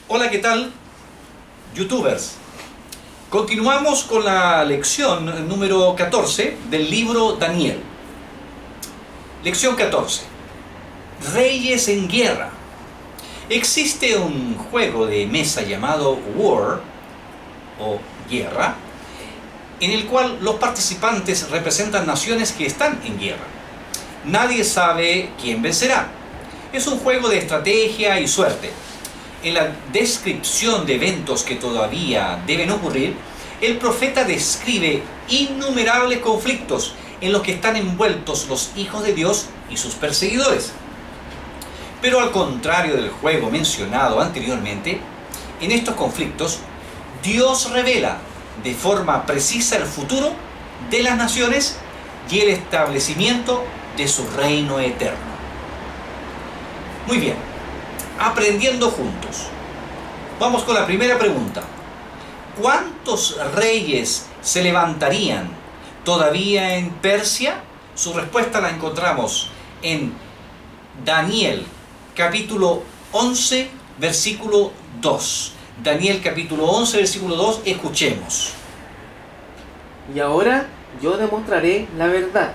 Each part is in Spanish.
Hola, ¿qué tal, youtubers? Continuamos con la lección número 14 del libro Daniel. Lección 14. Reyes en guerra. Existe un juego de mesa llamado War o Guerra, en el cual los participantes representan naciones que están en guerra. Nadie sabe quién vencerá. Es un juego de estrategia y suerte. En la descripción de eventos que todavía deben ocurrir, el profeta describe innumerables conflictos en los que están envueltos los hijos de Dios y sus perseguidores. Pero al contrario del juego mencionado anteriormente, en estos conflictos, Dios revela de forma precisa el futuro de las naciones y el establecimiento de su reino eterno. Muy bien, aprendiendo juntos. Vamos con la primera pregunta. ¿Cuántos reyes se levantarían todavía en Persia? Su respuesta la encontramos en Daniel capítulo 11, versículo 2. Daniel capítulo 11, versículo 2, escuchemos. Y ahora yo demostraré la verdad.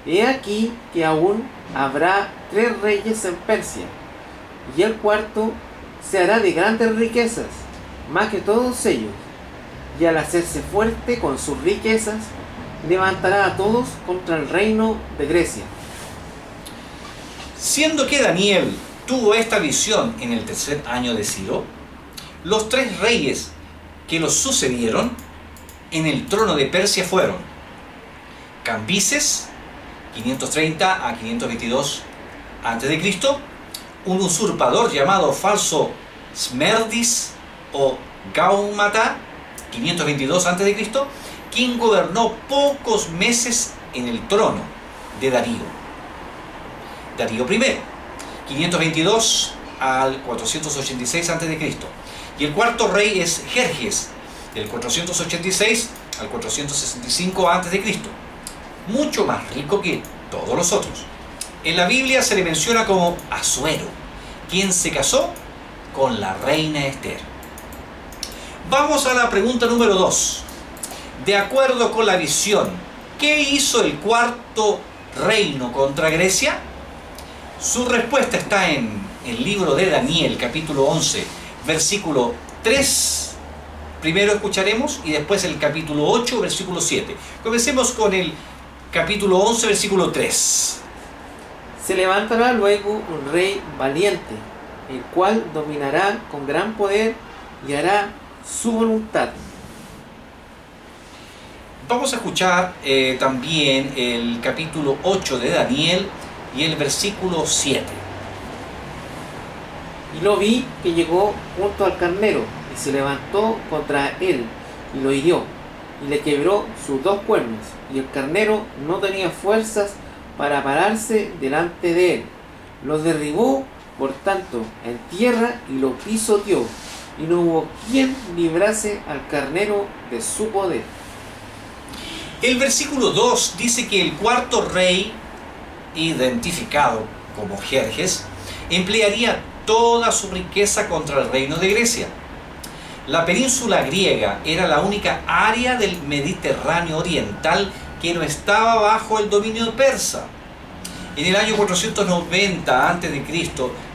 He aquí que aún habrá 3 reyes en Persia, y el cuarto se hará de grandes riquezas, más que todos ellos, y al hacerse fuerte con sus riquezas, levantará a todos contra el reino de Grecia. Siendo que Daniel tuvo esta visión en el 3er año de Ciro, los 3 reyes que los sucedieron en el trono de Persia fueron Cambises, 530 a 522 a.C., un usurpador llamado falso Smerdis o Gaumata, 522 a.C., quien gobernó pocos meses en el trono de Darío I, 522 al 486 a.C., y el cuarto rey es Jerjes, del 486 al 465 a.C., mucho más rico que todos los otros. En la Biblia se le menciona como Asuero, quien se casó con la reina Esther. Vamos a la pregunta número 2. De acuerdo con la visión, ¿qué hizo el cuarto reino contra Grecia? Su respuesta está en el libro de Daniel, capítulo 11, versículo 3. Primero escucharemos y después el capítulo 8, versículo 7. Comencemos con el capítulo 11, versículo 3. Se levantará luego un rey valiente, el cual dominará con gran poder y hará su voluntad. Vamos a escuchar también el capítulo 8 de Daniel y el versículo 7. Y lo vi que llegó junto al carnero, y se levantó contra él, y lo hirió, y le quebró sus 2 cuernos, y el carnero no tenía fuerzas para pararse delante de él. Lo derribó, por tanto, en tierra, y lo pisoteó, y no hubo quien librase al carnero de su poder. El versículo 2 dice que el cuarto rey, identificado como Jerjes, emplearía toda su riqueza contra el reino de Grecia. La península griega era la única área del Mediterráneo oriental que no estaba bajo el dominio persa. En el año 490 a.C.,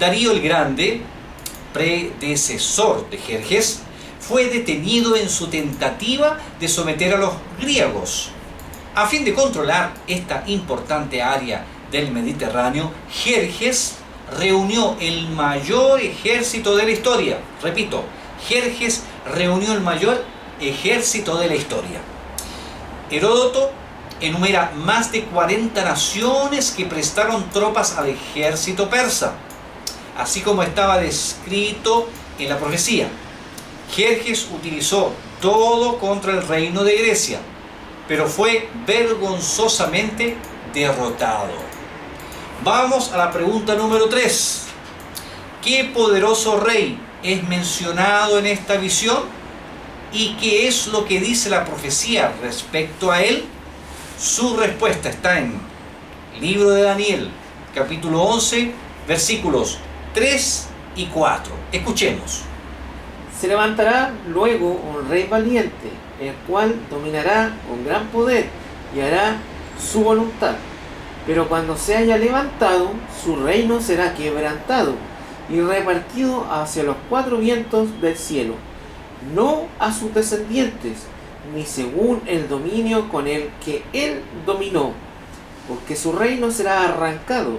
Darío el Grande, predecesor de Jerjes, fue detenido en su tentativa de someter a los griegos. A fin de controlar esta importante área del Mediterráneo, Jerjes reunió el mayor ejército de la historia. Repito, Jerjes reunió el mayor ejército de la historia. Heródoto enumera más de 40 naciones que prestaron tropas al ejército persa, así como estaba descrito en la profecía. Jerjes utilizó todo contra el reino de Grecia, pero fue vergonzosamente derrotado. Vamos a la pregunta número 3. ¿Qué poderoso rey es mencionado en esta visión? ¿Y qué es lo que dice la profecía respecto a él? Su respuesta está en el libro de Daniel, capítulo 11, versículos 3 y 4. Escuchemos. Se levantará luego un rey valiente, el cual dominará con gran poder y hará su voluntad. Pero cuando se haya levantado, su reino será quebrantado y repartido hacia los cuatro vientos del cielo, no a sus descendientes, ni según el dominio con el que él dominó, porque su reino será arrancado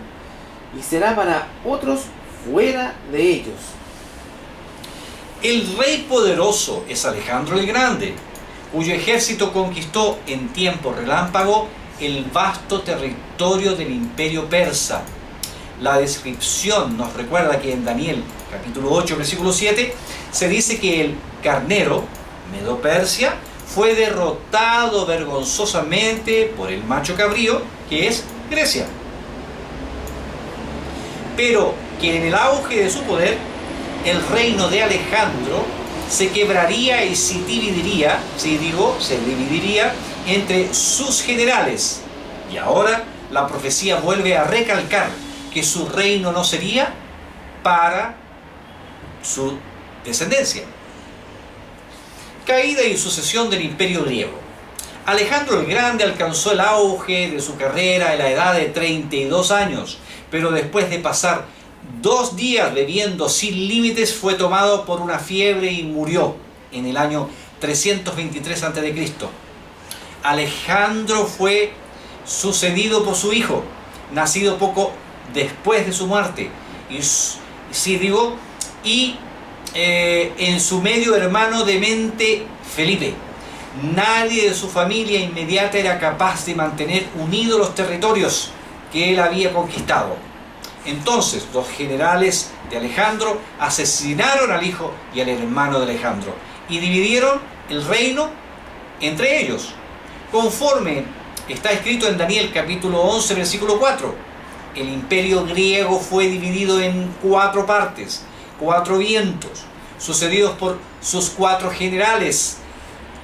y será para otros fuera de ellos. El rey poderoso es Alejandro el Grande, cuyo ejército conquistó en tiempo relámpago el vasto territorio del imperio persa. La descripción nos recuerda que en Daniel capítulo 8 versículo 7 se dice que el carnero Medo-Persia fue derrotado vergonzosamente por el macho cabrío, que es Grecia. Pero que en el auge de su poder, el reino de Alejandro se quebraría y se dividiría entre sus generales. Y ahora la profecía vuelve a recalcar que su reino no sería para su descendencia. Caída y sucesión del imperio griego. Alejandro el Grande alcanzó el auge de su carrera a la edad de 32 años, pero después de pasar 2 días bebiendo sin límites fue tomado por una fiebre y murió en el año 323 a.C. Alejandro fue sucedido por su hijo, nacido poco después de su muerte, y en su medio hermano demente Felipe. Nadie de su familia inmediata era capaz de mantener unidos los territorios que él había conquistado. Entonces los generales de Alejandro asesinaron al hijo y al hermano de Alejandro y dividieron el reino entre ellos, conforme está escrito en Daniel capítulo 11 versículo 4. El imperio griego fue dividido en 4 partes, 4 vientos, sucedidos por sus 4 generales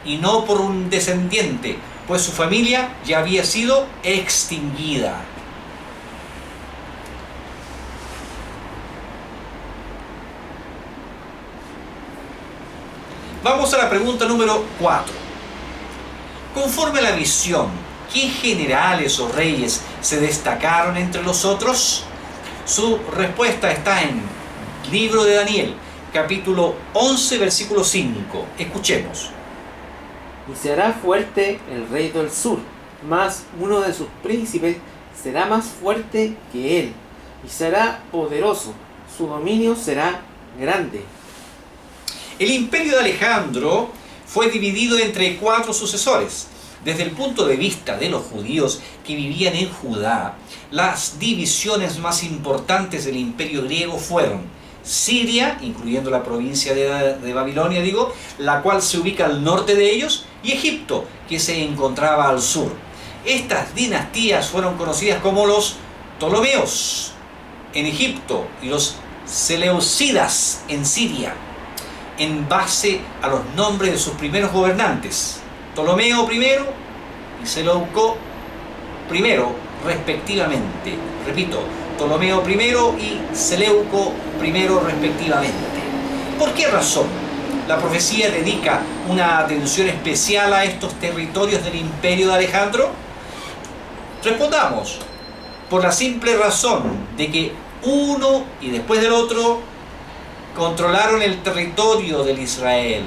y no por un descendiente, pues su familia ya había sido extinguida. Vamos a la pregunta número 4. Conforme a la visión, ¿qué generales o reyes se destacaron entre los otros? Su respuesta está en el libro de Daniel, capítulo 11, versículo 5. Escuchemos. Y se hará fuerte el rey del sur, mas uno de sus príncipes será más fuerte que él, y será poderoso, su dominio será grande. El imperio de Alejandro fue dividido entre 4 sucesores. Desde el punto de vista de los judíos que vivían en Judá, las divisiones más importantes del imperio griego fueron Siria, incluyendo la provincia de Babilonia, la cual se ubica al norte de ellos, y Egipto, que se encontraba al sur. Estas dinastías fueron conocidas como los Ptolomeos en Egipto y los Seleucidas en Siria, en base a los nombres de sus primeros gobernantes, Ptolomeo I y Seleuco I, respectivamente. Repito, Ptolomeo I y Seleuco I, respectivamente. ¿Por qué razón la profecía dedica una atención especial a estos territorios del imperio de Alejandro? Respondamos, por la simple razón de que uno y después del otro controlaron el territorio del Israel.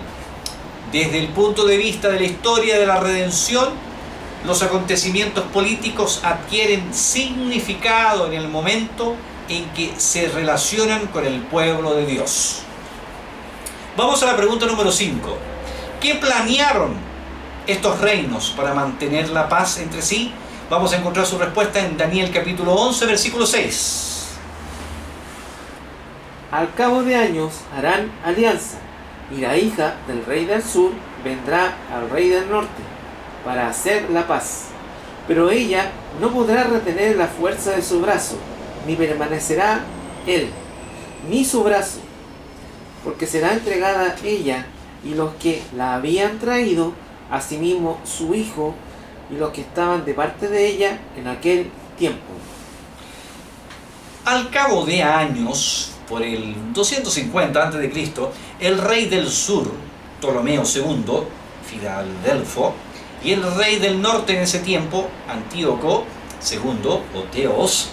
Desde el punto de vista de la historia de la redención, los acontecimientos políticos adquieren significado en el momento en que se relacionan con el pueblo de Dios. Vamos a la pregunta número 5. ¿Qué planearon estos reinos para mantener la paz entre sí? Vamos a encontrar su respuesta en Daniel capítulo 11, versículo 6. Al cabo de años harán alianza, y la hija del rey del sur vendrá al rey del norte para hacer la paz. Pero ella no podrá retener la fuerza de su brazo, ni permanecerá él, ni su brazo, porque será entregada ella y los que la habían traído, asimismo su hijo y los que estaban de parte de ella en aquel tiempo. Al cabo de años, por el 250 a.C., el rey del sur, Ptolomeo II, Filadelfo, y el rey del norte en ese tiempo, Antíoco II, o Teos,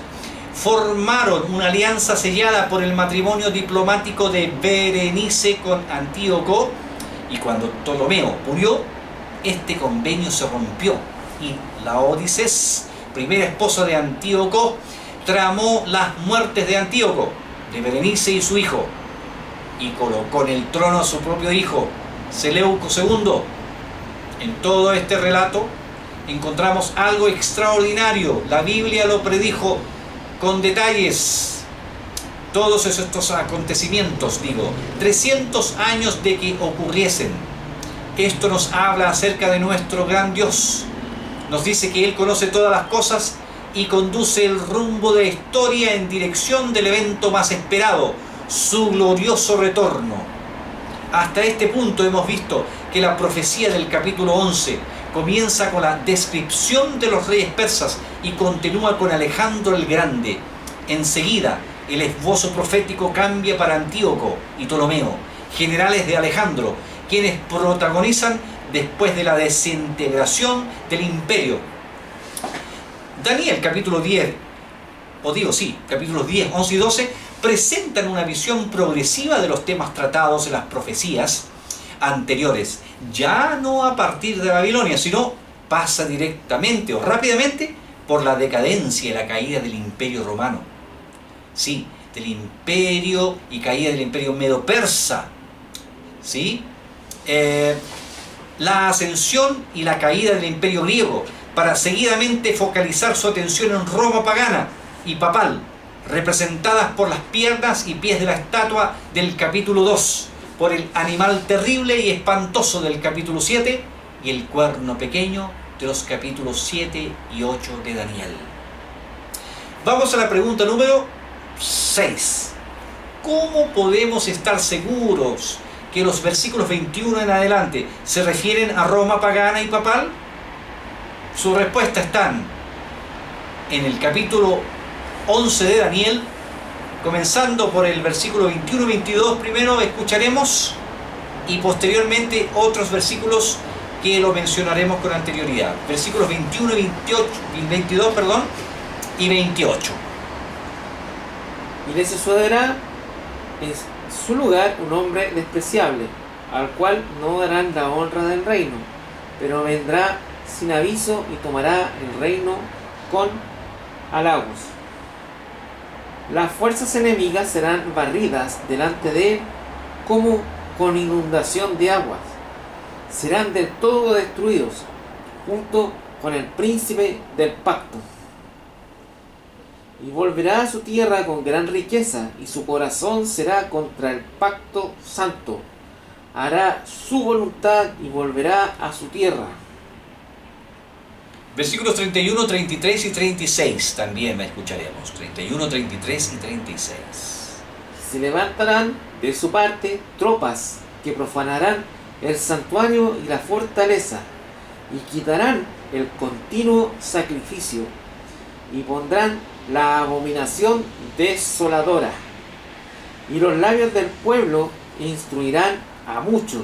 formaron una alianza sellada por el matrimonio diplomático de Berenice con Antíoco, y cuando Ptolomeo murió, este convenio se rompió y Laodices, primera esposa de Antíoco, tramó las muertes de Antíoco, de Berenice y su hijo, y colocó en el trono a su propio hijo, Seleuco II. En todo este relato encontramos algo extraordinario. La Biblia lo predijo con detalles. Todos estos acontecimientos, 300 años de que ocurriesen. Esto nos habla acerca de nuestro gran Dios. Nos dice que Él conoce todas las cosas y conduce el rumbo de la historia en dirección del evento más esperado, su glorioso retorno. Hasta este punto hemos visto que la profecía del capítulo 11 comienza con la descripción de los reyes persas y continúa con Alejandro el Grande. Enseguida, el esbozo profético cambia para Antíoco y Ptolomeo, generales de Alejandro, quienes protagonizan después de la desintegración del imperio. Daniel capítulo 10, capítulos 10, 11 y 12, presentan una visión progresiva de los temas tratados en las profecías anteriores, ya no a partir de Babilonia, sino pasa directamente o rápidamente por la decadencia y la caída del imperio romano. Sí, del imperio y caída del imperio medo-persa. ¿Sí? La ascensión y la caída del imperio griego, para seguidamente focalizar su atención en Roma pagana y papal, representadas por las piernas y pies de la estatua del capítulo 2, por el animal terrible y espantoso del capítulo 7 y el cuerno pequeño de los capítulos 7 y 8 de Daniel. Vamos a la pregunta número 6. ¿Cómo podemos estar seguros que los versículos 21 en adelante se refieren a Roma pagana y papal? Su respuesta están en el capítulo 11 de Daniel, comenzando por el versículo 21 y 22 primero escucharemos, y posteriormente otros versículos que lo mencionaremos con anterioridad. Versículos 21 y 22 y 28. Y le sucederá en su lugar un hombre despreciable, al cual no darán la honra del reino, pero vendrá sin aviso y tomará el reino con halagos. Las fuerzas enemigas serán barridas delante de él como con inundación de aguas. Serán del todo destruidos junto con el príncipe del pacto. Y volverá a su tierra con gran riqueza, y su corazón será contra el pacto santo. Hará su voluntad y volverá a su tierra. Versículos 31, 33 y 36 también la escucharemos. 31, 33 y 36. Se levantarán de su parte tropas que profanarán el santuario y la fortaleza, y quitarán el continuo sacrificio, y pondrán la abominación desoladora. Y los labios del pueblo instruirán a muchos,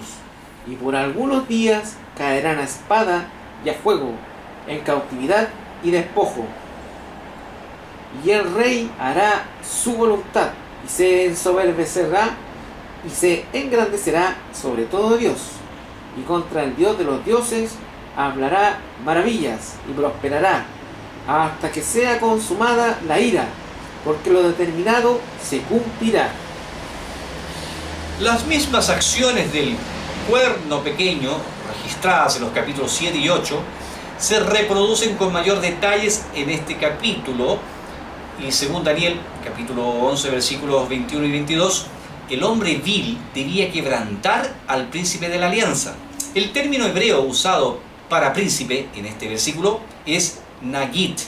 y por algunos días caerán a espada y a fuego, en cautividad y despojo. Y el rey hará su voluntad, y se ensoberbecerá y se engrandecerá sobre todo Dios, y contra el Dios de los dioses hablará maravillas y prosperará hasta que sea consumada la ira, porque lo determinado se cumplirá. Las mismas acciones del cuerno pequeño, registradas en los capítulos 7 y 8, se reproducen con mayor detalles en este capítulo, y según Daniel, capítulo 11, versículos 21 y 22, el hombre vil debía quebrantar al príncipe de la alianza. El término hebreo usado para príncipe en este versículo es Nagit,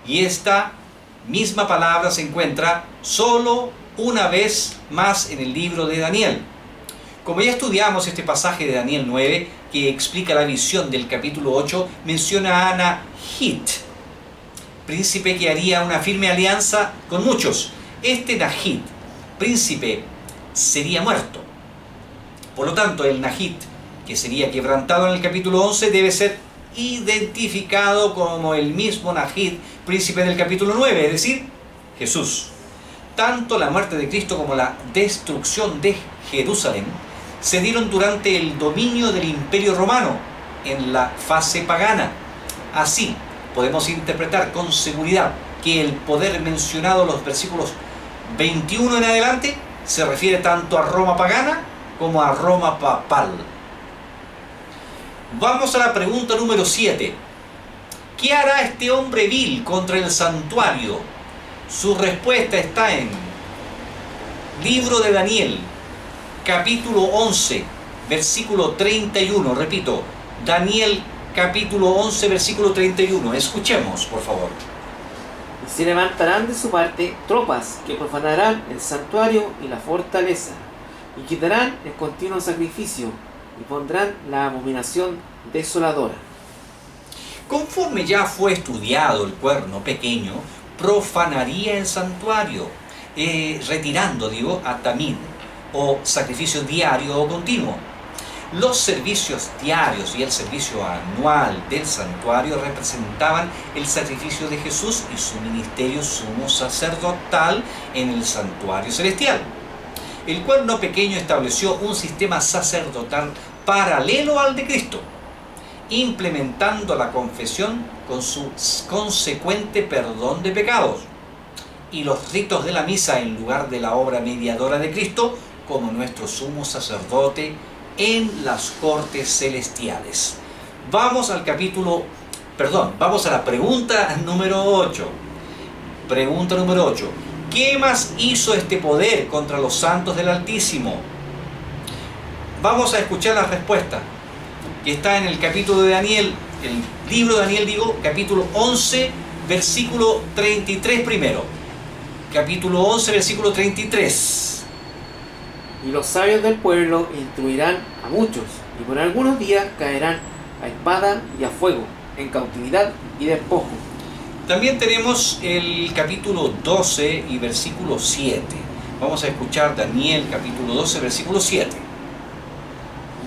y esta misma palabra se encuentra solo una vez más en el libro de Daniel. Como ya estudiamos este pasaje de Daniel 9, que explica la visión del capítulo 8, menciona a Nagit, príncipe que haría una firme alianza con muchos. Este Nagit, príncipe sería muerto. Por lo tanto, el Nahid, que sería quebrantado en el capítulo 11, debe ser identificado como el mismo Nahid, príncipe del capítulo 9, es decir, Jesús. Tanto la muerte de Cristo como la destrucción de Jerusalén se dieron durante el dominio del Imperio Romano, en la fase pagana. Así, podemos interpretar con seguridad que el poder mencionado en los versículos 21 en adelante se refiere tanto a Roma pagana como a Roma papal. Vamos a la pregunta número 7. ¿Qué hará este hombre vil contra el santuario? Su respuesta está en Libro de Daniel, capítulo 11, versículo 31. Repito, Daniel capítulo 11, versículo 31. Escuchemos, por favor. Y se levantarán de su parte tropas que profanarán el santuario y la fortaleza, y quitarán el continuo sacrificio, y pondrán la abominación desoladora. Conforme ya fue estudiado, el cuerno pequeño profanaría el santuario, retirando, a tamid, o sacrificio diario o continuo. Los servicios diarios y el servicio anual del santuario representaban el sacrificio de Jesús y su ministerio sumo sacerdotal en el santuario celestial. El cuerno pequeño estableció un sistema sacerdotal paralelo al de Cristo, implementando la confesión con su consecuente perdón de pecados y los ritos de la misa en lugar de la obra mediadora de Cristo como nuestro sumo sacerdote en las cortes celestiales. Vamos a la pregunta número 8. Pregunta número 8. ¿Qué más hizo este poder contra los santos del Altísimo? Vamos a escuchar la respuesta, que está en el capítulo de Daniel, el libro de Daniel, capítulo 11, versículo 33 primero. Capítulo 11, versículo 33. Y los sabios del pueblo instruirán a muchos, y por algunos días caerán a espada y a fuego, en cautividad y despojo. También tenemos el capítulo 12 y versículo 7. Vamos a escuchar Daniel capítulo 12, versículo 7.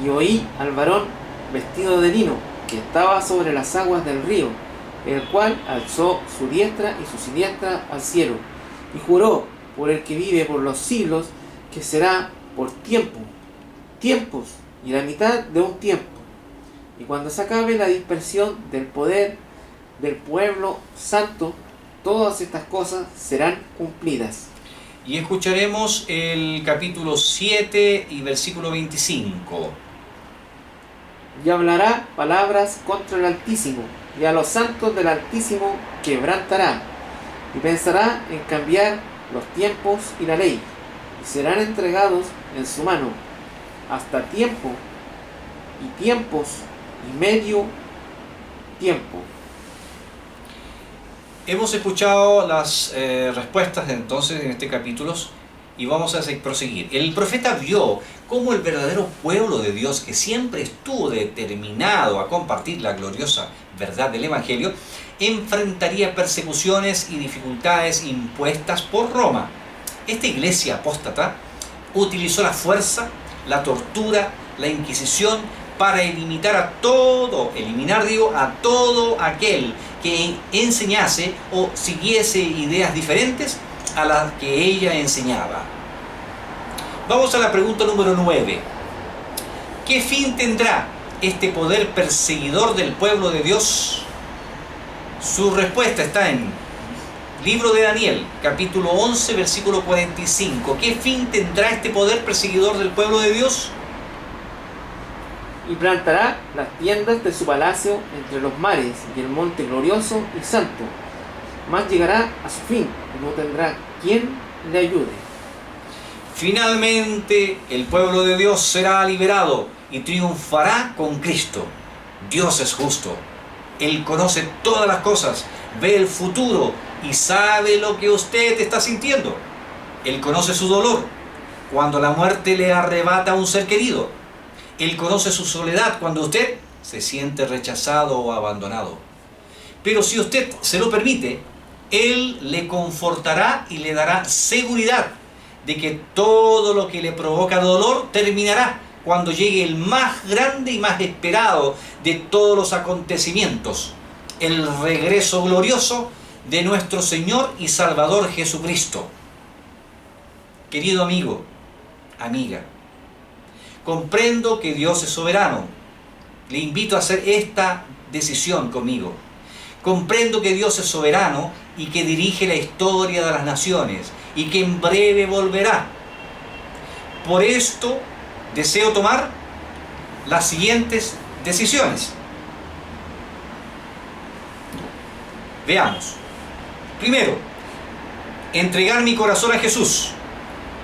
Y oí al varón vestido de lino, que estaba sobre las aguas del río, el cual alzó su diestra y su siniestra al cielo, y juró por el que vive por los siglos, que será por tiempos y la mitad de un tiempo. Y cuando se acabe la dispersión del poder del pueblo santo, todas estas cosas serán cumplidas. Y escucharemos el capítulo 7 y versículo 25. Y hablará palabras contra el Altísimo, y a los santos del Altísimo quebrantará, y pensará en cambiar los tiempos y la ley, y serán entregados en su mano hasta tiempo y tiempos y medio tiempo. Hemos escuchado las respuestas entonces en este capítulo y vamos a proseguir. El profeta vio cómo el verdadero pueblo de Dios, que siempre estuvo determinado a compartir la gloriosa verdad del Evangelio, enfrentaría persecuciones y dificultades impuestas por Roma. Esta iglesia apóstata utilizó la fuerza, la tortura, la Inquisición para eliminar a todo aquel que enseñase o siguiese ideas diferentes a las que ella enseñaba. Vamos a la pregunta número 9. ¿Qué fin tendrá este poder perseguidor del pueblo de Dios? Su respuesta está en Libro de Daniel, capítulo 11, versículo 45. ¿Qué fin tendrá este poder perseguidor del pueblo de Dios? Y plantará las tiendas de su palacio entre los mares y el monte glorioso y santo, mas llegará a su fin y no tendrá quien le ayude. Finalmente, el pueblo de Dios será liberado y triunfará con Cristo. Dios es justo. Él conoce todas las cosas, ve el futuro y sabe lo que usted está sintiendo. Él conoce su dolor cuando la muerte le arrebata a un ser querido. Él conoce su soledad cuando usted se siente rechazado o abandonado. Pero si usted se lo permite, Él le confortará y le dará seguridad de que todo lo que le provoca dolor terminará cuando llegue el más grande y más esperado de todos los acontecimientos, el regreso glorioso de nuestro Señor y Salvador Jesucristo. Querido amigo, amiga, comprendo que Dios es soberano. Le invito a hacer esta decisión conmigo. Comprendo que Dios es soberano y que dirige la historia de las naciones y que en breve volverá. Por esto deseo tomar las siguientes decisiones. Veamos. Primero, entregar mi corazón a Jesús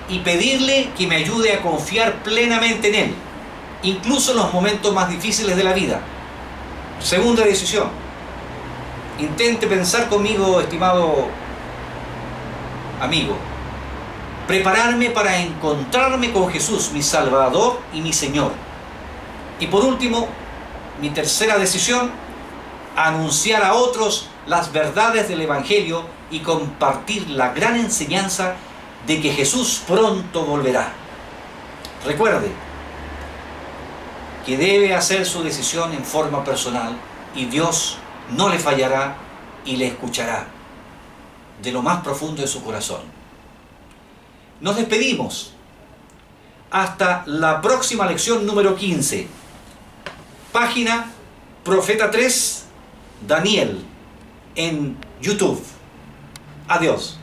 y pedirle que me ayude a confiar plenamente en Él, incluso en los momentos más difíciles de la vida. Segunda decisión, intente pensar conmigo, estimado amigo, prepararme para encontrarme con Jesús, mi Salvador y mi Señor. Y por último, mi tercera decisión, anunciar a otros las verdades del Evangelio y compartir la gran enseñanza de que Jesús pronto volverá. Recuerde que debe hacer su decisión en forma personal y Dios no le fallará y le escuchará de lo más profundo de su corazón. Nos despedimos hasta la próxima lección número 15. Página Profeta 3, Daniel, en YouTube. Adiós.